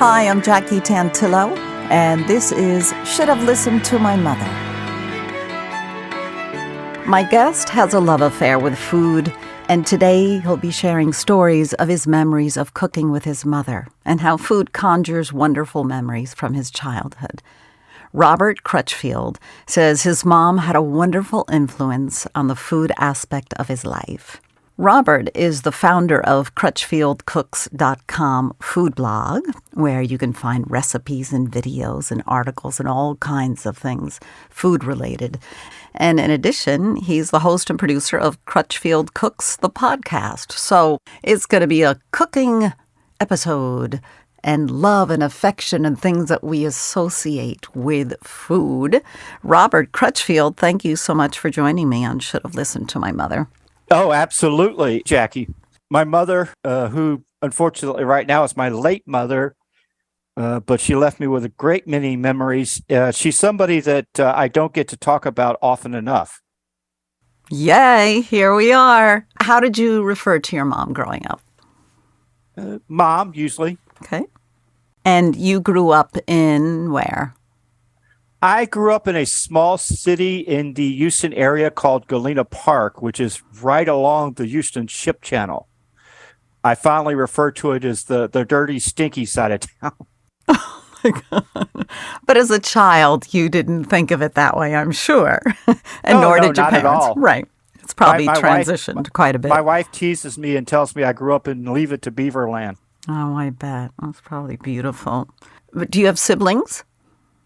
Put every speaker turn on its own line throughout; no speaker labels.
Hi, I'm Jackie Tantillo, and this is Should Have Listened to My Mother. My guest has a love affair with food, and today he'll be sharing stories of his memories of cooking with his mother and how food conjures wonderful memories from his childhood. Robert Crutchfield says his mom had a wonderful influence on the food aspect of his life. Robert is the founder of CrutchfieldCooks.com food blog, where you can find recipes and videos and articles and all kinds of things food-related. And in addition, he's the host and producer of Crutchfield Cooks, the podcast. So it's going to be a cooking episode and love and affection and things that we associate with food. Robert Crutchfield, thank you so much for joining me on Should Have Listened to My Mother.
Oh, absolutely, Jackie. My mother, who unfortunately right now is my late mother, but she left me with a great many memories. She's somebody that I don't get to talk about often enough.
Yay, here we are. How did you refer to your mom growing up?
Mom, usually.
Okay. And you grew up in where?
I grew up in a small city in the Houston area called Galena Park, which is right along the Houston Ship Channel. I fondly refer to it as the dirty, stinky side of town.
Oh my God. But as a child, you didn't think of it that way, I'm sure. And nor did your
not
parents.
At all.
Right. It's probably
my
transitioned
wife,
quite a bit.
My wife teases me and tells me I grew up in Leave It to Beaverland.
Oh, I bet. That's probably beautiful. But do you have siblings?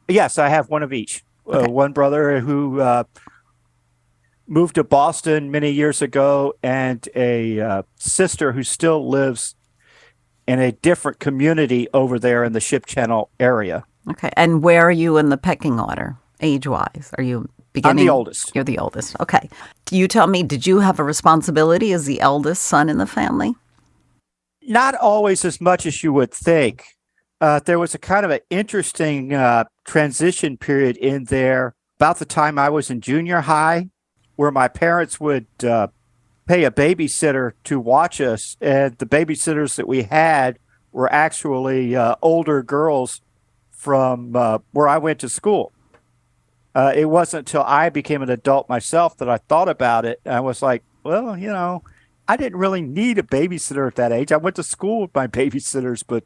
Yes, I have one of each.
Okay.
One brother who moved to Boston many years ago, and a sister who still lives in a different community over there in the Ship Channel area.
Okay. And where are you in the pecking order, age-wise? Are you beginning?
I'm the oldest.
You're the oldest. Okay. You tell me, did you have a responsibility as the eldest son in the family?
Not always as much as you would think. There was a kind of an interesting transition period in there about the time I was in junior high, where my parents would pay a babysitter to watch us. And the babysitters that we had were actually older girls from where I went to school. It wasn't until I became an adult myself that I thought about it. I was like, well, you know, I didn't really need a babysitter at that age. I went to school with my babysitters, but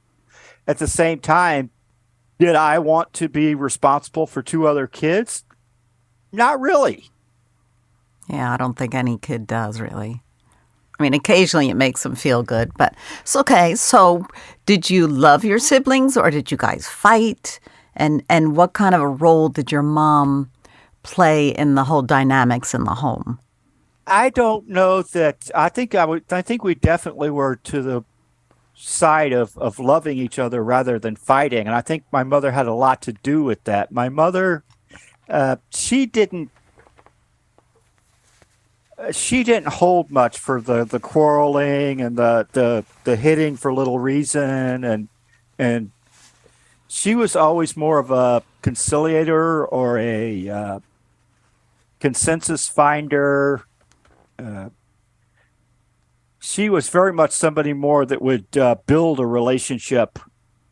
at the same time, did I want to be responsible for two other kids? Not really.
Yeah, I don't think any kid does, really. I mean, occasionally it makes them feel good, but it's okay. So did you love your siblings or did you guys fight? And what kind of a role did your mom play in the whole dynamics in the home?
I don't know that. I think we definitely were to the side of loving each other rather than fighting. And I think my mother had a lot to do with that. My mother, she didn't hold much for the quarreling and the hitting for little reason. And she was always more of a conciliator or a consensus finder. She was very much somebody more that would build a relationship,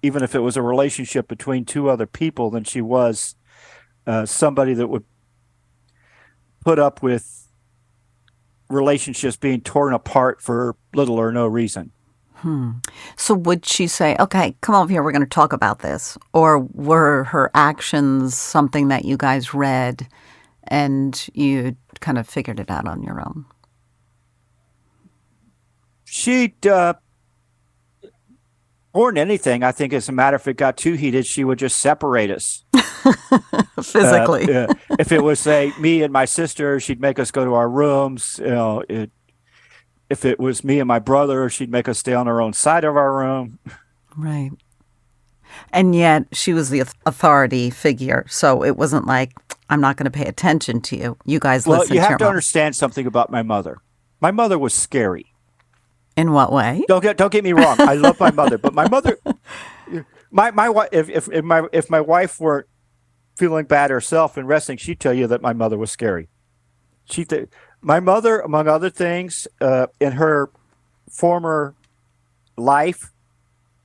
even if it was a relationship between two other people, than she was somebody that would put up with relationships being torn apart for little or no reason.
So would she say, okay, come over here, we're going to talk about this? Or were her actions something that you guys read and you kind of figured it out on your own?
She'd, more than anything, I think as a matter if it got too heated, she would just separate us.
Physically.
If it was, say, me and my sister, she'd make us go to our rooms. You know, if it was me and my brother, she'd make us stay on our own side of our room.
Right. And yet she was the authority figure. So it wasn't like, I'm not going to pay attention to you. You guys listen to your mom.
Well, you have to understand something about my mother. My mother was scary.
In what way?
Don't get me wrong. I love my mother, but my mother, my wife. If my wife weren't feeling bad herself and resting, she'd tell you that my mother was scary. My mother, among other things, in her former life,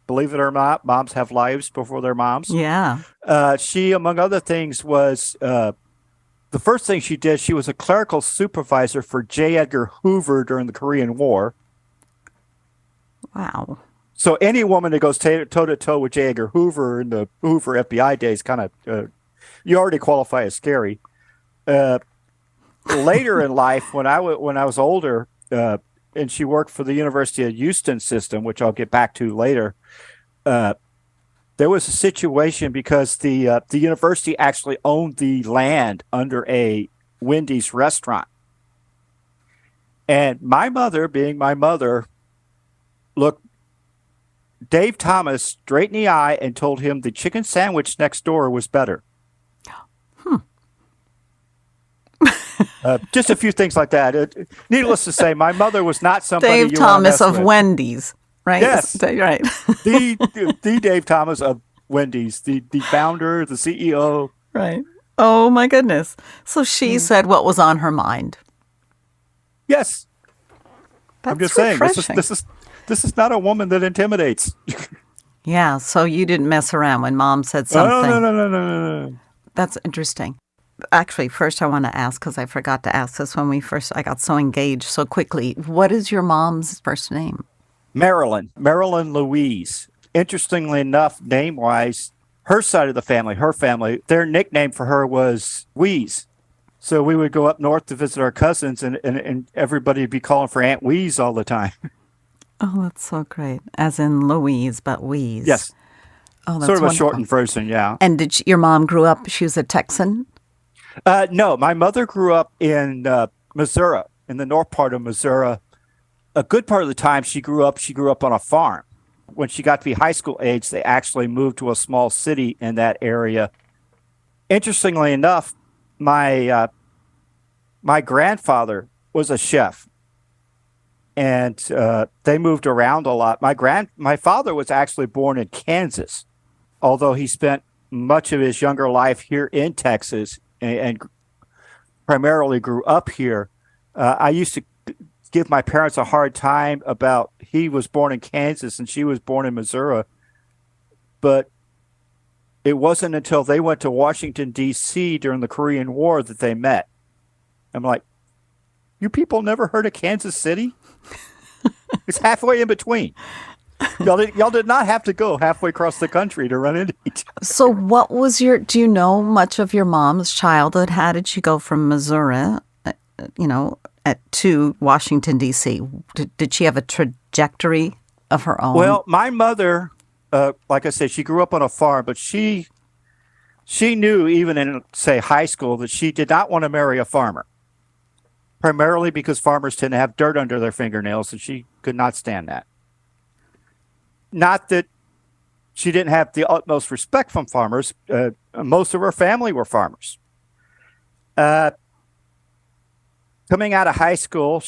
Believe it or not, moms have lives before their moms.
Yeah.
She, among other things, was the first thing she did, she was a clerical supervisor for J. Edgar Hoover during the Korean War.
Wow.
So any woman that goes toe-to-toe with J. Edgar Hoover in the Hoover FBI days kind of, you already qualify as scary. Later in life, when I was older, and she worked for the University of Houston system, which I'll get back to later, there was a situation because the university actually owned the land under a Wendy's restaurant. And my mother, being my mother, looked Dave Thomas straight in the eye and told him the chicken sandwich next door was better. Just a few things like that. Needless to say, my mother was not somebody
Dave
you
Thomas of
with.
Wendy's, right?
Yes.
Right.
the Dave Thomas of Wendy's, the founder, the CEO.
Right. Oh, my goodness. So she said what was on her mind.
Yes.
That's
I'm just
refreshing.
saying, this is not a woman that intimidates.
Yeah, so you didn't mess around when Mom said something.
No.
That's interesting. Actually, first I want to ask, because I forgot to ask this when I got so engaged so quickly. What is your mom's first name?
Marilyn Louise. Interestingly enough, name-wise, her side of the family, their nickname for her was Wheeze. So we would go up north to visit our cousins, and everybody would be calling for Aunt Wheeze all the time.
Oh, that's so great. As in Louise, but Wheeze.
Yes.
Oh, that's
sort of
wonderful.
a shortened version, yeah.
And your mom grew up, she was a Texan?
No, my mother grew up in Missouri, in the north part of Missouri. A good part of the time she grew up on a farm. When she got to be high school age, they actually moved to a small city in that area. Interestingly enough, my grandfather was a chef, and they moved around a lot. My father was actually born in Kansas, although he spent much of his younger life here in Texas and primarily grew up here. I used to give my parents a hard time about he was born in Kansas and she was born in Missouri, but it wasn't until they went to Washington, D.C. during the Korean War that they met. I'm like, you people never heard of Kansas City? It's halfway in between. Y'all did not have to go halfway across the country to run into each other.
So what was do you know much of your mom's childhood? How did she go from Missouri, to Washington, D.C.? Did she have a trajectory of her own?
Well, my mother, like I said, she grew up on a farm, but she knew even in, say, high school that she did not want to marry a farmer, primarily because farmers tend to have dirt under their fingernails, and she could not stand that. Not that she didn't have the utmost respect from farmers. Most of her family were farmers. Coming out of high school,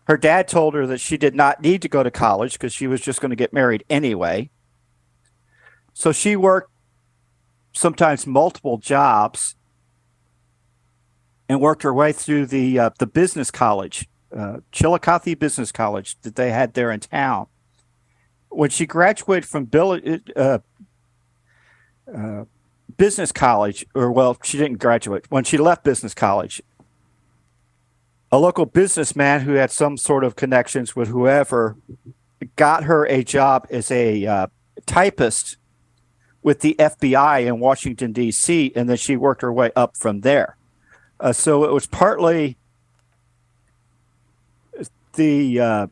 her dad told her that she did not need to go to college because she was just going to get married anyway. So she worked sometimes multiple jobs and worked her way through the business college, Chillicothe Business College that they had there in town. When she graduated from business college, she didn't graduate. When she left business college, a local businessman who had some sort of connections with whoever got her a job as a typist with the FBI in Washington, D.C., and then she worked her way up from there. So it was partly the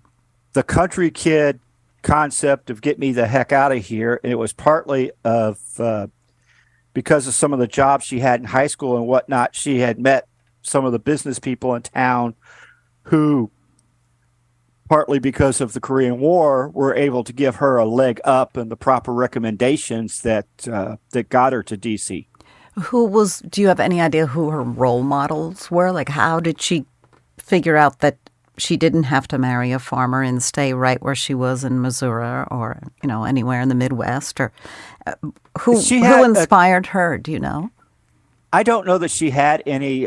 country kid concept of get me the heck out of here. And it was partly of because of some of the jobs she had in high school and whatnot, she had met some of the business people in town who, partly because of the Korean War, were able to give her a leg up and the proper recommendations that got her to D.C.
Do you have any idea who her role models were? Like, how did she figure out that she didn't have to marry a farmer and stay right where she was in Missouri or, anywhere in the Midwest? Or who inspired her? Do you know?
I don't know that she had any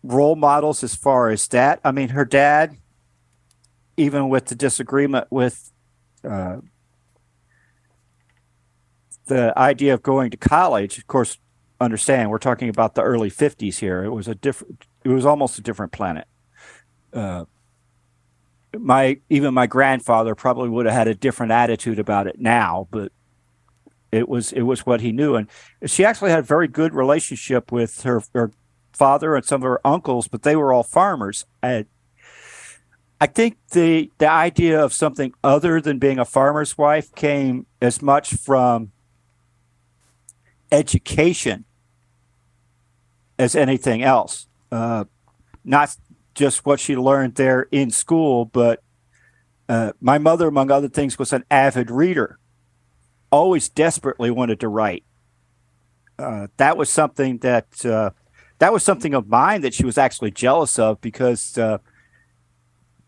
role models as far as that. I mean, her dad, even with the disagreement with the idea of going to college, of course, understand we're talking about the early 50s here. It was almost a different planet. My grandfather probably would have had a different attitude about it now, but it was what he knew. And she actually had a very good relationship with her father and some of her uncles, but they were all farmers. I think the idea of something other than being a farmer's wife came as much from education as anything else. Not just what she learned there in school, but my mother, among other things, was an avid reader, always desperately wanted to write. That was something of mine that she was actually jealous of, because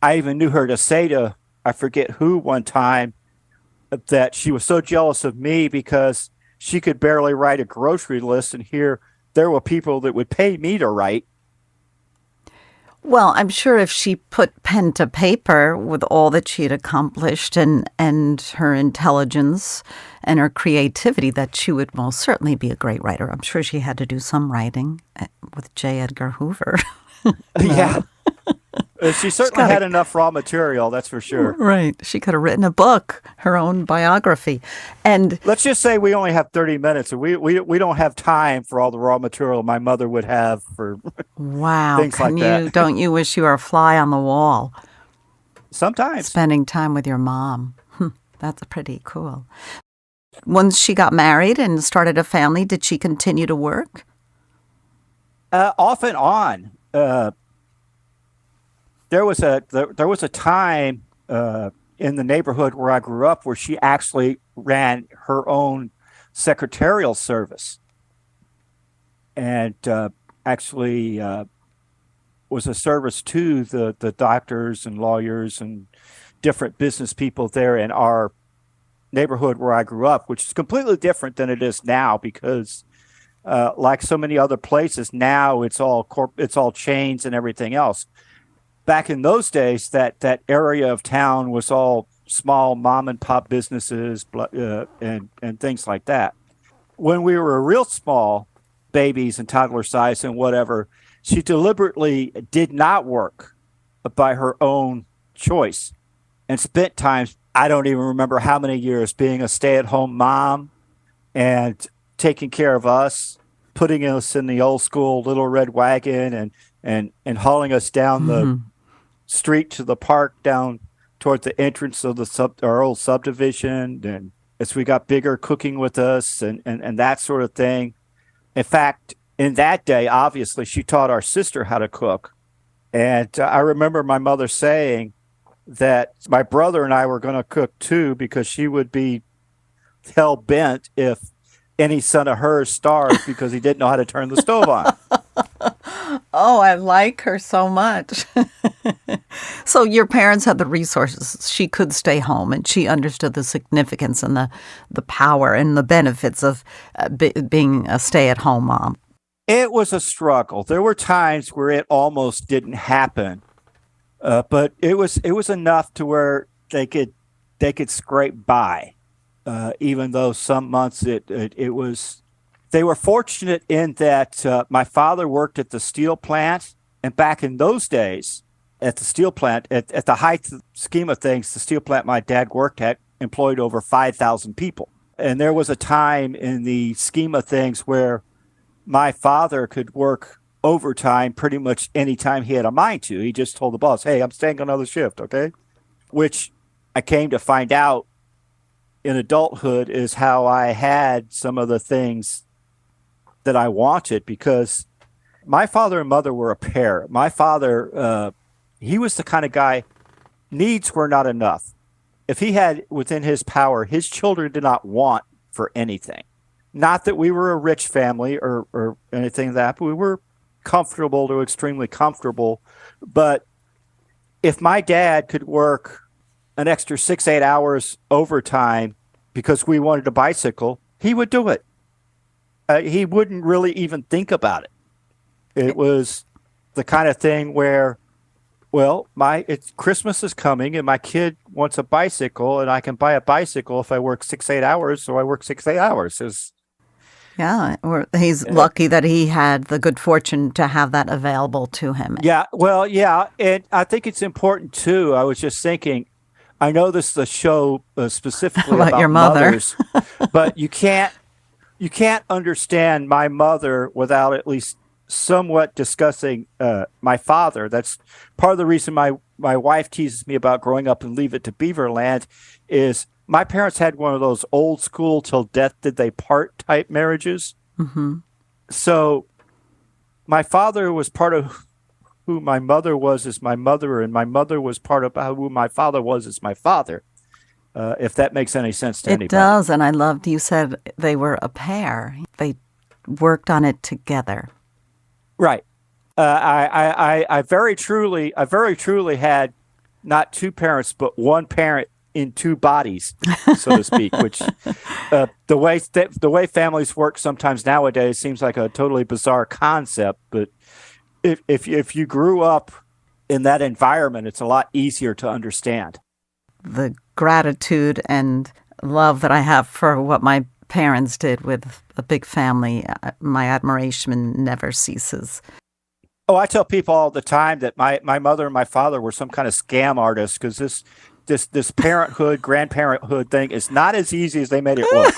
I even knew her to say to, I forget who, one time, that she was so jealous of me because she could barely write a grocery list, and here there were people that would pay me to write.
Well, I'm sure if she put pen to paper with all that she had accomplished and her intelligence and her creativity, that she would most certainly be a great writer. I'm sure she had to do some writing with J. Edgar Hoover.
Yeah. She certainly had enough raw material, that's for sure.
Right. She could have written a book, her own biography. And
let's just say we only have 30 minutes. So we don't have time for all the raw material my mother would have for
wow,
things like that.
Don't you wish you were a fly on the wall?
Sometimes.
Spending time with your mom. That's pretty cool. Once she got married and started a family, did she continue to work?
Off and on. There was a time in the neighborhood where I grew up where she actually ran her own secretarial service, and actually was a service to the doctors and lawyers and different business people there in our neighborhood where I grew up, which is completely different than it is now, because like so many other places now, it's all chains and everything else. Back in those days, that area of town was all small mom and pop businesses and things like that. When we were real small, babies and toddler size and whatever, she deliberately did not work by her own choice and spent time, I don't even remember how many years, being a stay-at-home mom and taking care of us, putting us in the old school little red wagon and hauling us down the street to the park down toward the entrance of our old subdivision, and as we got bigger, cooking with us and that sort of thing. In fact, in that day, obviously, she taught our sister how to cook. And I remember my mother saying that my brother and I were going to cook too, because she would be hell-bent if any son of hers starved because he didn't know how to turn the stove on.
Oh, I like her so much. So your parents had the resources. She could stay home, and she understood the significance and the power and the benefits of being a stay-at-home mom.
It was a struggle. There were times where it almost didn't happen, but it was enough to where they could scrape by, even though some months it was. They were fortunate in that my father worked at the steel plant, and back in those days, at the steel plant, at the height scheme of things, the steel plant my dad worked at employed over 5,000 people. And there was a time in the scheme of things where my father could work overtime pretty much any time he had a mind to. He just told the boss, "Hey, I'm staying another shift, okay?" Which I came to find out in adulthood is how I had some of the things that I wanted, because my father and mother were a pair. My father, he was the kind of guy, needs were not enough. If he had within his power, his children did not want for anything. Not that we were a rich family or anything like that, but we were comfortable to extremely comfortable. But if my dad could work an extra 6-8 hours overtime because we wanted a bicycle, he would do it. He wouldn't really even think about it. It was the kind of thing where Well, Christmas is coming, and my kid wants a bicycle, and I can buy a bicycle if I work 6 8 hours. So I work 6 8 hours.
Yeah, or he's lucky that he had the good fortune to have that available to him.
Yeah, well, yeah, and I think it's important too. I was just thinking, I know this is a show specifically
About
about
your mother.
mothers, but you can't understand my mother without at least somewhat discussing my father. That's part of the reason my wife teases me about growing up in Leave It to Beaverland is my parents had one of those old school till death did they part type marriages.
Mm-hmm.
So my father was part of who my mother was as my mother, and my mother was part of who my father was as my father. If that makes any sense to anybody.
It does, and I loved you said they were a pair. They worked on it together.
Right. I very truly had not two parents, but one parent in two bodies, so to speak. Which the way families work sometimes nowadays seems like a totally bizarre concept. But if you grew up in that environment, it's a lot easier to understand.
The gratitude and love that I have for what my parents did with a big family, my admiration never ceases.
Oh, I tell people all the time that my mother and my father were some kind of scam artists because this parenthood, grandparenthood thing is not as easy as they made it look.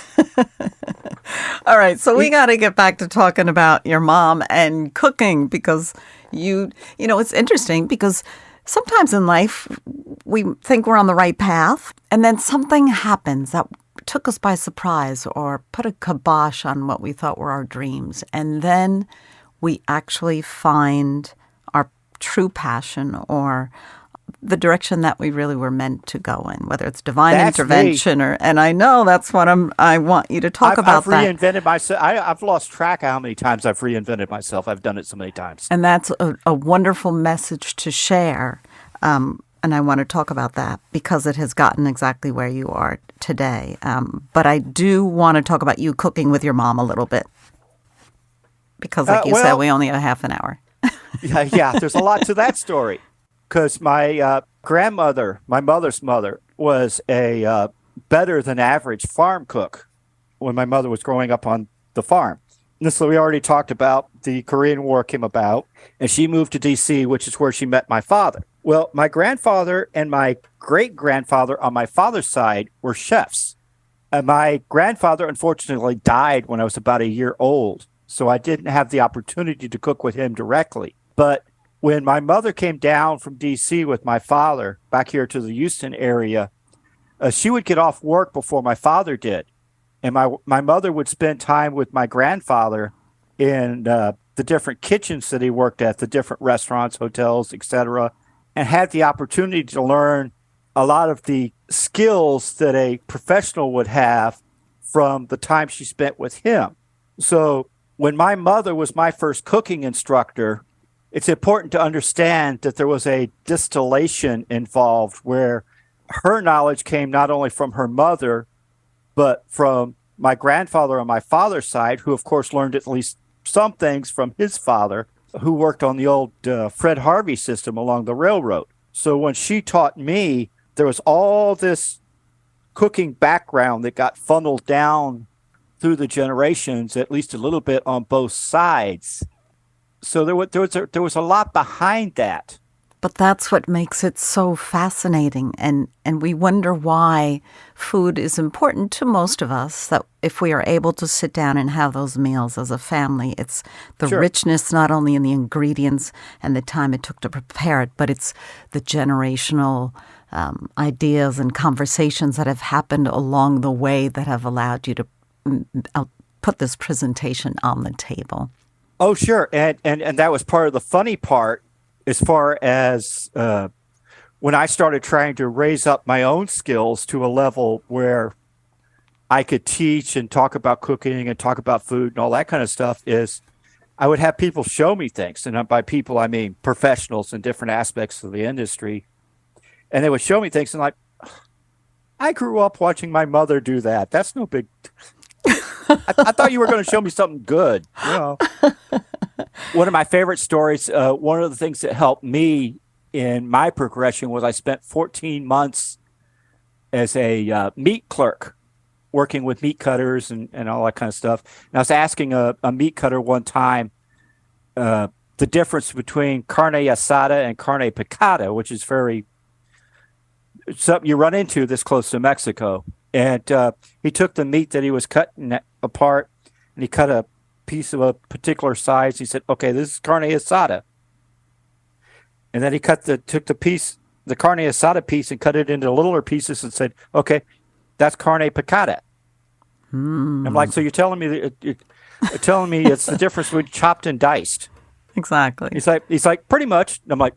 All right, so we got to get back to talking about your mom and cooking because it's interesting because sometimes in life we think we're on the right path and then something happens that took us by surprise or put a kibosh on what we thought were our dreams. And then we actually find our true passion or the direction that we really were meant to go in, whether it's divine intervention and I know that's what I want you to talk about.
I've reinvented myself. I've lost track of how many times I've reinvented myself. I've done it so many times.
And that's a wonderful message to share. And I want to talk about that because it has gotten exactly where you are today. But I do want to talk about you cooking with your mom a little bit. Because like you said, we only have half an hour.
yeah, there's a lot to that story. Because my grandmother, my mother's mother, was a better than average farm cook when my mother was growing up on the farm. And so we already talked about the Korean War came about, and she moved to D.C., which is where she met my father. Well, my grandfather and my great-grandfather on my father's side were chefs. And my grandfather, unfortunately, died when I was about a year old, so I didn't have the opportunity to cook with him directly. But when my mother came down from D.C. with my father back here to the Houston area, she would get off work before my father did. And my mother would spend time with my grandfather in the different kitchens that he worked at, the different restaurants, hotels, etc., and had the opportunity to learn a lot of the skills that a professional would have from the time she spent with him. So when my mother was my first cooking instructor, it's important to understand that there was a distillation involved where her knowledge came not only from her mother, but from my grandfather on my father's side, who, of course, learned at least some things from his father, who worked on the old Fred Harvey system along the railroad. So when she taught me, there was all this cooking background that got funneled down through the generations, at least a little bit on both sides. So there was a lot behind that.
But that's what makes it so fascinating. And we wonder why food is important to most of us, that if we are able to sit down and have those meals as a family, it's the richness not only in the ingredients and the time it took to prepare it, but it's the generational ideas and conversations that have happened along the way that have allowed you to put this presentation on the table.
Oh, sure. And that was part of the funny part. As far as when I started trying to raise up my own skills to a level where I could teach and talk about cooking and talk about food and all that kind of stuff, is I would have people show me things. And by people, I mean professionals in different aspects of the industry. And they would show me things and like, I grew up watching my mother do that. That's no big... I thought you were going to show me something good. You know. One of my favorite stories, one of the things that helped me in my progression was I spent 14 months as a meat clerk, working with meat cutters and all that kind of stuff. And I was asking a meat cutter one time the difference between carne asada and carne picada, which is something you run into this close to Mexico. And he took the meat that he was cutting apart, and he cut a piece of a particular size. He said, "Okay, this is carne asada." And then he took the carne asada piece, and cut it into littler pieces, and said, "Okay, that's carne picada." I'm like, "So you're telling me it's the difference between chopped and diced?"
Exactly.
He's like, "Pretty much." And I'm like,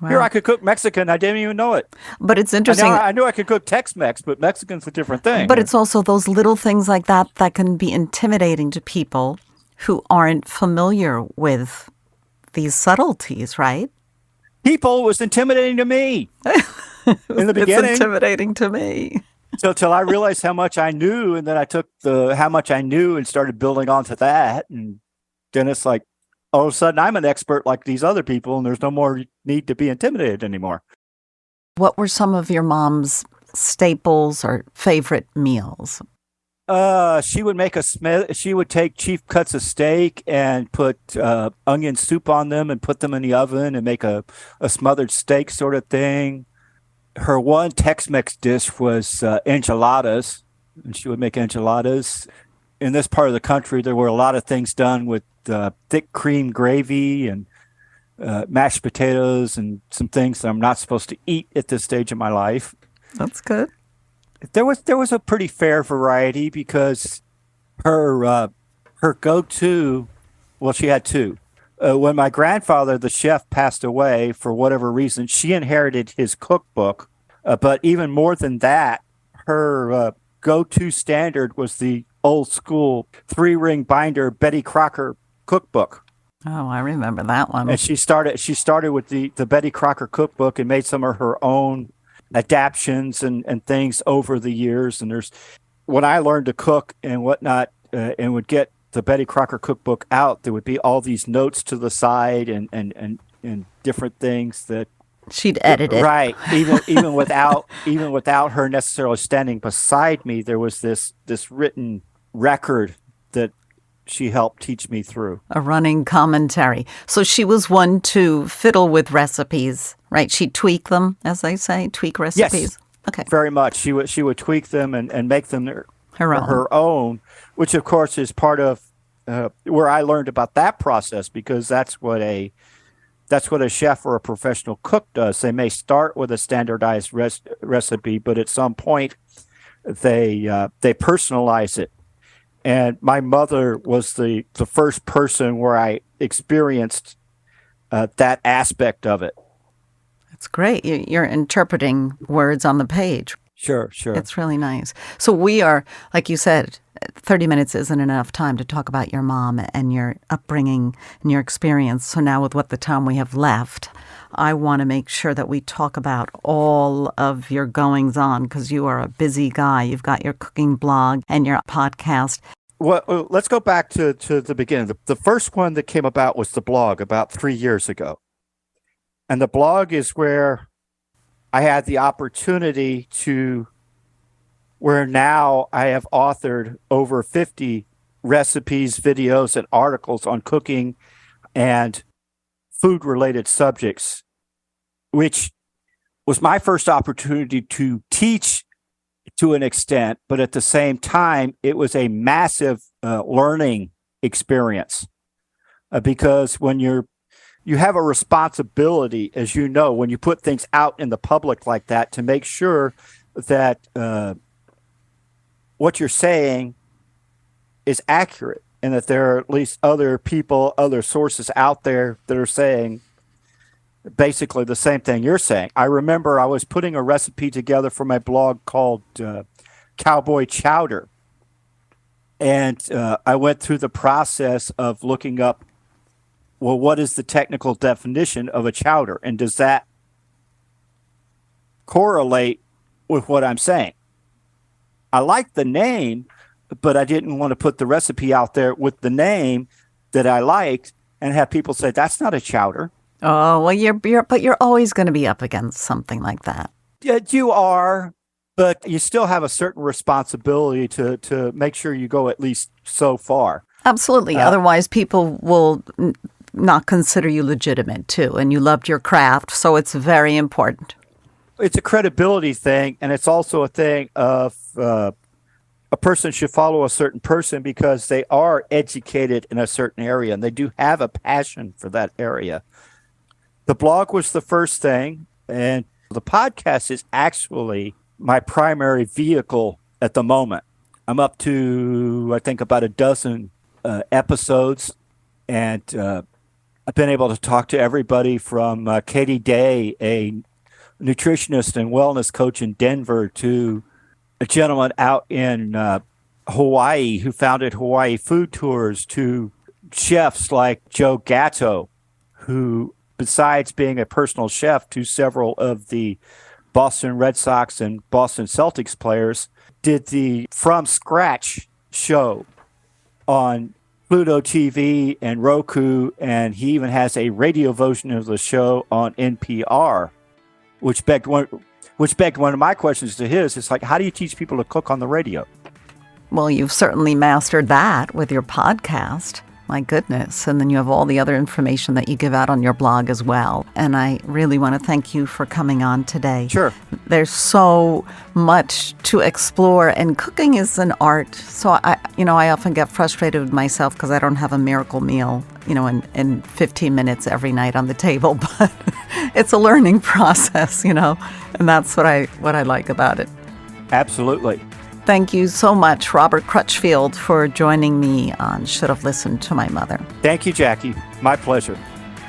Wow.
"Here, I could cook Mexican. I didn't even know it."
But it's interesting.
I knew I could cook Tex-Mex, but Mexican's a different thing.
But it's also those little things like that can be intimidating to people who aren't familiar with these subtleties, right?
People was intimidating to me in the beginning.
It's intimidating to me.
Till I realized how much I knew, and then I took how much I knew and started building onto that. And then it's like, all of a sudden, I'm an expert like these other people, and there's no more need to be intimidated anymore.
What were some of your mom's staples or favorite meals?
She would she would take cheap cuts of steak and put onion soup on them and put them in the oven and make a smothered steak sort of thing. Her one Tex-Mex dish was enchiladas, and she would make enchiladas. In this part of the country, there were a lot of things done with thick cream gravy and mashed potatoes and some things that I'm not supposed to eat at this stage of my life.
That's good.
There was a pretty fair variety because her go-to, well, she had two. When my grandfather, the chef, passed away for whatever reason, she inherited his cookbook. But even more than that, her go-to standard was the old school 3-ring binder Betty Crocker cookbook.
Oh, I remember that one.
And she started with the Betty Crocker cookbook and made some of her own adaptions and things over the years. And when I learned to cook and whatnot, and would get the Betty Crocker cookbook out, there would be all these notes to the side and different things that
she'd edit it.
Right. Even without her necessarily standing beside me, there was this written record that she helped teach me through.
A running commentary. So she was one to fiddle with recipes, right? She'd tweak them, as they say, tweak recipes.
Yes,
okay.
Very much. She would tweak them and make them
her
own, which of course is part of where I learned about that process, because that's what a chef or a professional cook does. They may start with a standardized recipe, but at some point they personalize it. And my mother was the first person where I experienced that aspect of it.
That's great. You're interpreting words on the page.
Sure.
It's really nice. So we are, like you said, 30 minutes isn't enough time to talk about your mom and your upbringing and your experience. So now with what the time we have left, I want to make sure that we talk about all of your goings on, because you are a busy guy. You've got your cooking blog and your podcast.
Well, let's go back to the beginning. The first one that came about was the blog about 3 years ago. And the blog is where I had the opportunity where now I have authored over 50 recipes, videos, and articles on cooking and food-related subjects, which was my first opportunity to teach to an extent, but at the same time, it was a massive learning experience because when you have a responsibility, as you know, when you put things out in the public like that, to make sure that what you're saying is accurate and that there are at least other people, other sources out there that are saying basically the same thing you're saying. I remember I was putting a recipe together for my blog called Cowboy Chowder. And I went through the process of looking up, well, what is the technical definition of a chowder? And does that correlate with what I'm saying? I like the name, but I didn't want to put the recipe out there with the name that I liked and have people say, that's not a chowder.
Oh, well, but you're always going to be up against something like that.
Yeah, you are, but you still have a certain responsibility to make sure you go at least so far.
Absolutely. Otherwise, people will not consider you legitimate, too. And you loved your craft, so it's very important.
It's a credibility thing, and it's also a thing of a person should follow a certain person because they are educated in a certain area, and they do have a passion for that area. The blog was the first thing, and the podcast is actually my primary vehicle at the moment. I'm up to, I think, about a dozen episodes, and I've been able to talk to everybody from Katie Day, a nutritionist and wellness coach in Denver, to a gentleman out in Hawaii who founded Hawaii Food Tours, to chefs like Joe Gatto, who, besides being a personal chef to several of the Boston Red Sox and Boston Celtics players, did the From Scratch show on Pluto TV and Roku, and he even has a radio version of the show on NPR, which begged one of my questions to his. It's like, how do you teach people to cook on the radio?
Well, you've certainly mastered that with your podcast. My goodness. And then you have all the other information that you give out on your blog as well. And I really want to thank you for coming on today.
Sure.
There's so much to explore, and cooking is an art. So I often get frustrated with myself because I don't have a miracle meal, in 15 minutes every night on the table. But it's a learning process, and that's what I like about it.
Absolutely.
Thank you so much, Robert Crutchfield, for joining me on Should Have Listened to My Mother.
Thank you, Jackie. My pleasure.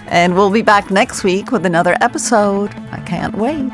And we'll be back next week with another episode. I can't wait.